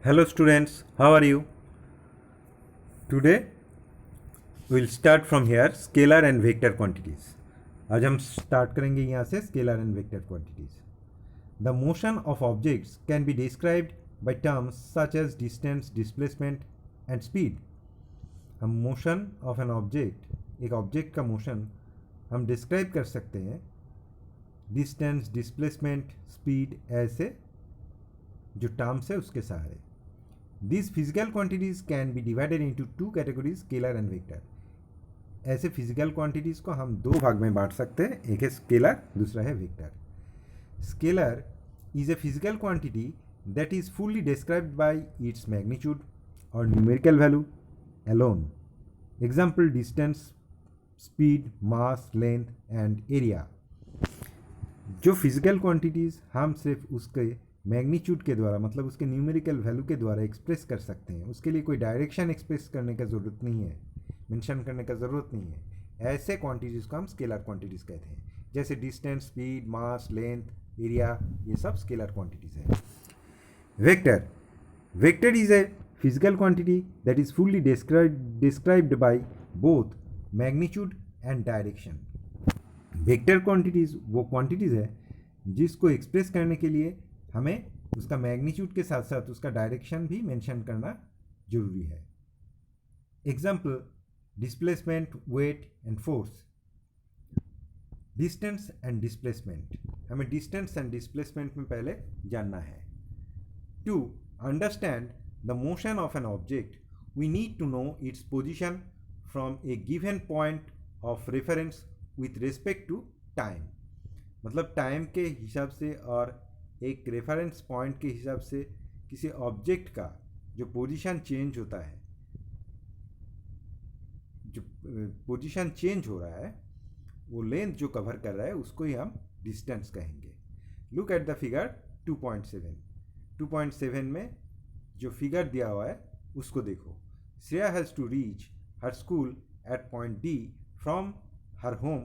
Hello students, how are you? Today we'll start from here scalar and vector quantities. आज हम start करेंगे यहाँ से scalar and vector quantities. The motion of objects can be described by terms such as distance, displacement and speed. हम motion of an object, एक object का motion हम describe कर सकते हैं डिस्टेंस, डिस्प्लेसमेंट, स्पीड ऐसे जो टर्म्स है उसके सहारे. These physical quantities can be divided into two categories, scalar and vector. ऐसे फिजिकल क्वांटिटीज को हम दो भाग में बांट सकते हैं, एक है स्केलर, दूसरा है vector. Scalar is a physical quantity that is fully described by its magnitude और numerical value alone. Example distance, speed, mass, length and area. जो फिजिकल क्वांटिटीज़ हम सिर्फ उसके मैग्नीट्यूड के द्वारा, मतलब उसके न्यूमेरिकल वैल्यू के द्वारा एक्सप्रेस कर सकते हैं, उसके लिए कोई डायरेक्शन एक्सप्रेस करने का ज़रूरत नहीं है, मेंशन करने का ज़रूरत नहीं है, ऐसे क्वांटिटीज़ को हम स्केलर क्वांटिटीज़ कहते हैं. जैसे distance, speed, mass, length, area, ये सब स्केलर क्वांटिटीज़ है. Vector is a physical quantity that is fully described by both magnitude and direction. Vector quantities वो क्वांटिटीज़ है जिसको एक्सप्रेस करने के लिए हमें उसका मैग्नीट्यूड के साथ साथ उसका डायरेक्शन भी मेंशन करना जरूरी है. Example displacement, weight and force. Distance and displacement, हमें डिस्टेंस एंड डिस्प्लेसमेंट में पहले जानना है. To understand the motion of an object we need to know its position from a given point of reference with respect to time. मतलब time के हिसाब से और एक रेफरेंस पॉइंट के हिसाब से किसी ऑब्जेक्ट का जो पोजीशन चेंज होता है, जो पोजीशन चेंज हो रहा है, वो लेंथ जो कवर कर रहा है उसको ही हम डिस्टेंस कहेंगे. Look at the figure 2.7. 2.7 में जो फिगर दिया हुआ है उसको देखो. Shreya has to reach her school at point D from her home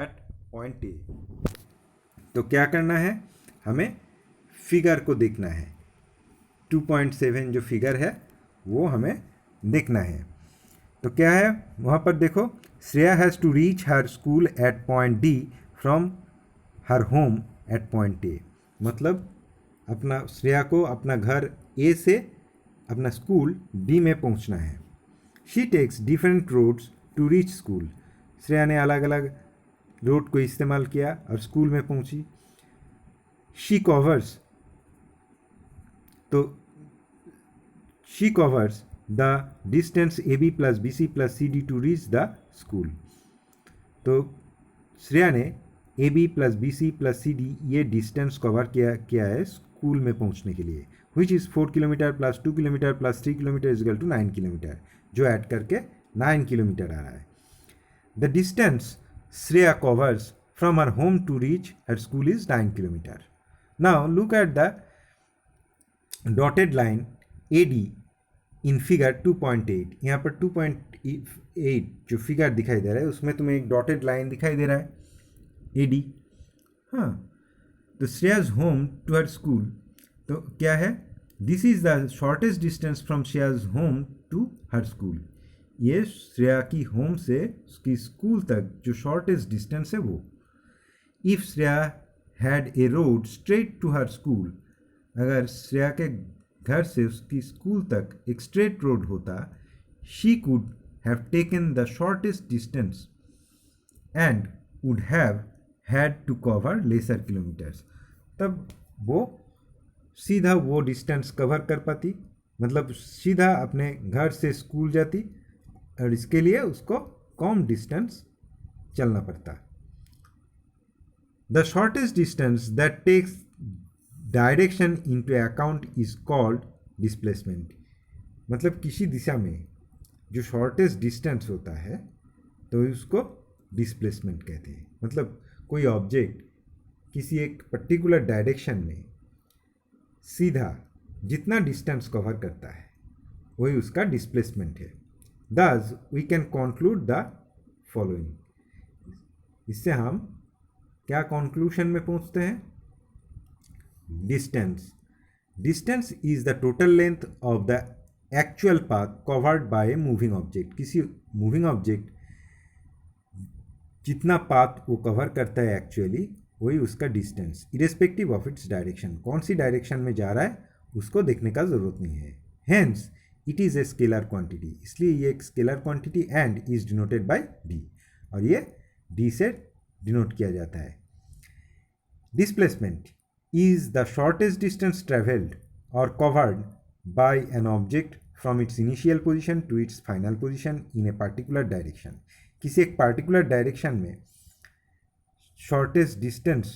at point A. तो क्या करना है, हमें फिगर को देखना है. 2.7 जो फिगर है वो हमें देखना है. तो क्या है वहाँ पर देखो, Shreya has to reach her school at point D from her home at point A. मतलब अपना श्रेया को अपना घर ए से अपना स्कूल डी में पहुँचना है. She takes different roads to reach school. Shreya ने अलग अलग रोड को इस्तेमाल किया और स्कूल में पहुँची. शी कवर्स, तो she covers the distance A B plus B C plus C D to reach the school. तो श्रेया ने A B plus B C plus C D ये डिस्टेंस कवर किया है स्कूल में पहुंचने के लिए, which is 4 kilometre plus 2 kilometre plus 3 kilometre is equal to 9 kilometre, जो ऐड करके 9 किलोमीटर आ रहा है. The distance Shreya covers from her home to reach her school is 9 kilometre. Now look at the dotted line AD in figure 2.8. यहाँ पर 2.8 जो figure दिखाई दे रहा है उसमें तुम्हें एक डॉटेड लाइन दिखाई दे रहा है AD. हाँ, तो Shreya's home to her school, तो क्या है, this is the shortest distance from Shreya's home to her school. ये श्रेया की होम से उसकी स्कूल तक जो शॉर्टेस्ट डिस्टेंस है वो. If Shreya had a road straight to her school, अगर श्रेया के घर से उसकी स्कूल तक एक स्ट्रेट रोड होता, she could have taken the shortest distance and would have had to cover lesser kilometres. तब वो सीधा वो डिस्टेंस कवर कर पाती, मतलब सीधा अपने घर से स्कूल जाती, और इसके लिए उसको कम डिस्टेंस चलना पड़ता. The shortest distance that takes direction into account is called displacement. मतलब किसी दिशा में जो शॉर्टेस्ट डिस्टेंस होता है तो उसको डिस्प्लेसमेंट कहते हैं. मतलब कोई ऑब्जेक्ट किसी एक पर्टिकुलर डायरेक्शन में सीधा जितना डिस्टेंस कवर करता है वही उसका डिस्प्लेसमेंट है. Thus we can conclude the following. इससे हम क्या कंक्लूशन में पहुंचते हैं, distance distance is the total length of the actual path covered by a moving object. किसी मूविंग ऑब्जेक्ट जितना पाथ वो कवर करता है एक्चुअली, वही उसका distance, irrespective of its direction. कौन सी डायरेक्शन में जा रहा है उसको देखने का ज़रूरत नहीं है। Hence it is a scalar quantity, इसलिए ये एक scalar quantity and is denoted by D, और ये डी से डिनोट किया जाता है। Displacement is the shortest distance traveled or covered by an object from its initial position to its final position in a particular direction। किसी एक particular direction में shortest distance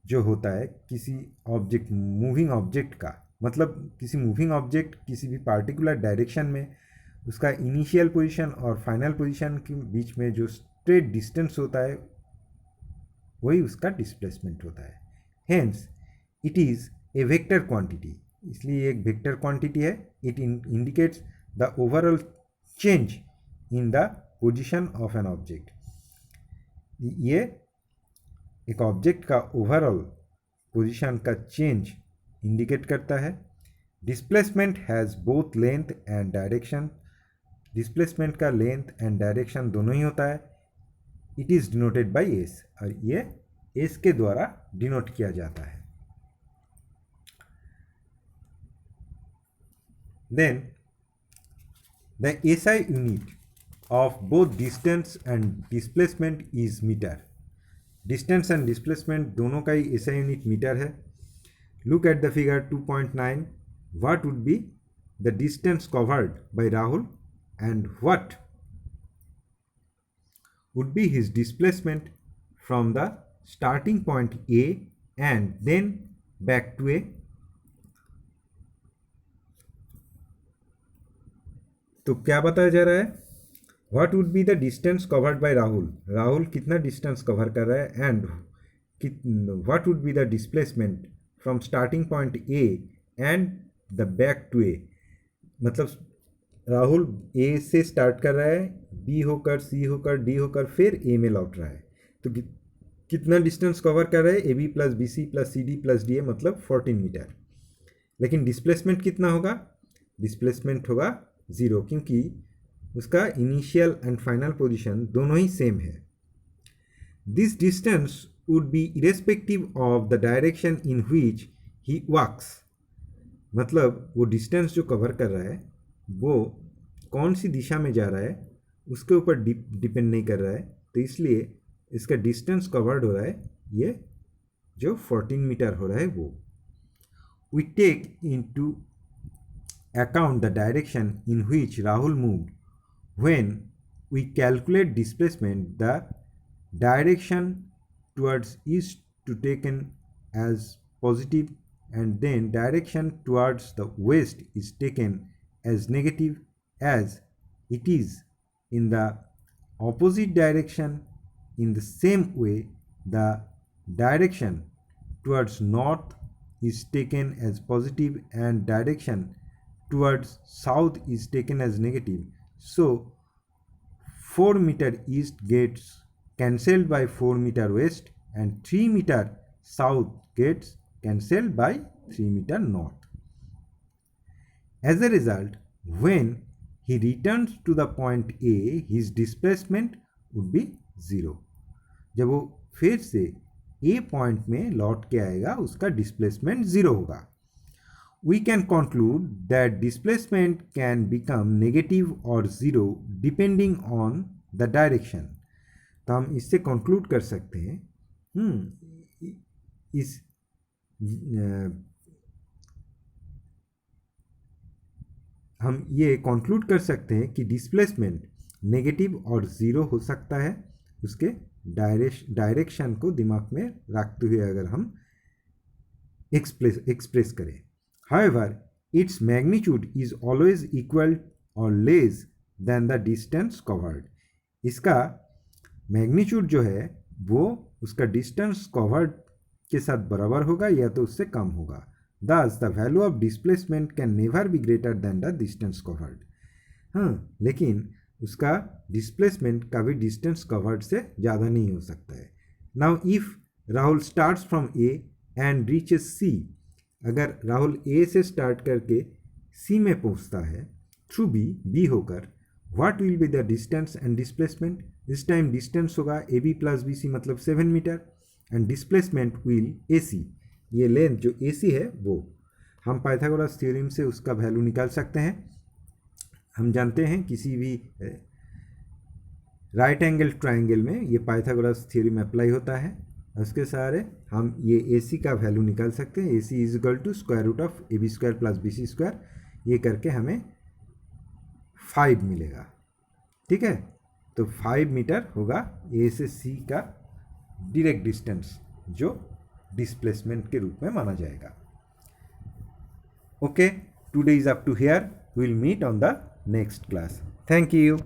जो होता है किसी ऑब्जेक्ट, मूविंग ऑब्जेक्ट का, मतलब किसी मूविंग ऑब्जेक्ट किसी भी पार्टिकुलर डायरेक्शन में उसका इनिशियल पोजीशन और फाइनल पोजीशन के बीच में जो स्ट्रेट डिस्टेंस होता है वही उसका डिस्प्लेसमेंट होता है। Hence it is a vector quantity, इसलिए एक वेक्टर क्वांटिटी है। It indicates the overall change in the position of an object. ये एक ऑब्जेक्ट का ओवरऑल पोजीशन का चेंज इंडिकेट करता है। Displacement has both length and direction, displacement का लेंथ एंड डायरेक्शन दोनों ही होता है। It is denoted by S, और ये एस के द्वारा डिनोट किया जाता है। Then the SI unit of both distance and displacement is meter। Distance and displacement दोनों का ही SI unit मीटर है। Look at the figure 2.9। What would be the distance covered by Rahul and what would be his displacement from the starting point A and then back to A। तो क्या बताया जा रहा है, what would be the distance covered by Rahul, Rahul कितना distance cover कर रहा है, and what would be the displacement from starting point A and the back to A. मतलब राहुल ए से स्टार्ट कर रहा है, बी होकर सी होकर डी होकर फिर ए में लौट रहा है, तो कितना डिस्टेंस कवर कर रहा है, A B plus B C plus C D plus D A, मतलब 14 मीटर। लेकिन डिस्प्लेसमेंट कितना होगा, डिस्प्लेसमेंट होगा 0, क्योंकि उसका इनिशियल एंड फाइनल पोजीशन दोनों ही सेम है। This distance would be irrespective of the direction in which he walks. मतलब वो डिस्टेंस जो कवर कर रहा है वो कौन सी दिशा में जा रहा है उसके ऊपर डिपेंड नहीं कर रहा है, तो इसलिए इसका डिस्टेंस कवर्ड हो रहा है ये जो 14 मीटर हो रहा है वो। We take into account the direction in which Rahul moved. When we calculate displacement, the direction towards east to taken as positive, and then direction towards the west is taken as negative, as it is in the opposite direction. In the same way, the direction towards north is taken as positive and direction towards south is taken as negative. So 4 meter east gets cancelled by 4 meter west, and 3 meter south gets cancelled by 3 meter north. As a result, when he returns to the point A, his displacement would be 0। जब वो फिर से A point में लौट के आएगा उसका displacement 0 होगा। We can conclude that displacement can become negative or 0 depending on the direction। तो हम इससे conclude कर सकते हैं हम ये conclude कर सकते हैं कि डिस्प्लेसमेंट नेगेटिव और 0 हो सकता है उसके डायरेक्शन को दिमाग में रखते हुए अगर हम एक्सप्रेस करें। However, its magnitude is always equal or less than the distance covered। इसका मैग्नीट्यूड जो है वो उसका डिस्टेंस कवर्ड के साथ बराबर होगा या तो उससे कम होगा। Thus, the value of displacement can never be greater than the distance covered। हाँ, लेकिन उसका डिस्प्लेसमेंट कभी डिस्टेंस कवर्ड से ज़्यादा नहीं हो सकता है। Now, if Rahul starts from A and reaches C, अगर राहुल ए से स्टार्ट करके सी में पहुंचता है थ्रू बी होकर, what will be the distance and displacement? इस टाइम डिस्टेंस होगा A B plus B C मतलब 7 metre, and displacement will A C, ये लेंथ जो ए सी है वो हम पाइथागोरस थ्योरम से उसका वैल्यू निकाल सकते हैं। हम जानते हैं किसी भी राइट एंगल ट्राइंगल में ये पाइथागोरस थ्योरम अप्लाई होता है। उसके सहारे हम ये ए सी का वैल्यू निकाल सकते हैं। A C is equal to square root of A B square plus B C square, ये करके हमें 5 मिलेगा। ठीक है, तो 5 मीटर होगा ए से सी का डायरेक्ट डिस्टेंस, जो डिस्प्लेसमेंट के रूप में माना जाएगा। Okay, today is up to here, will meet on the next class. Thank you.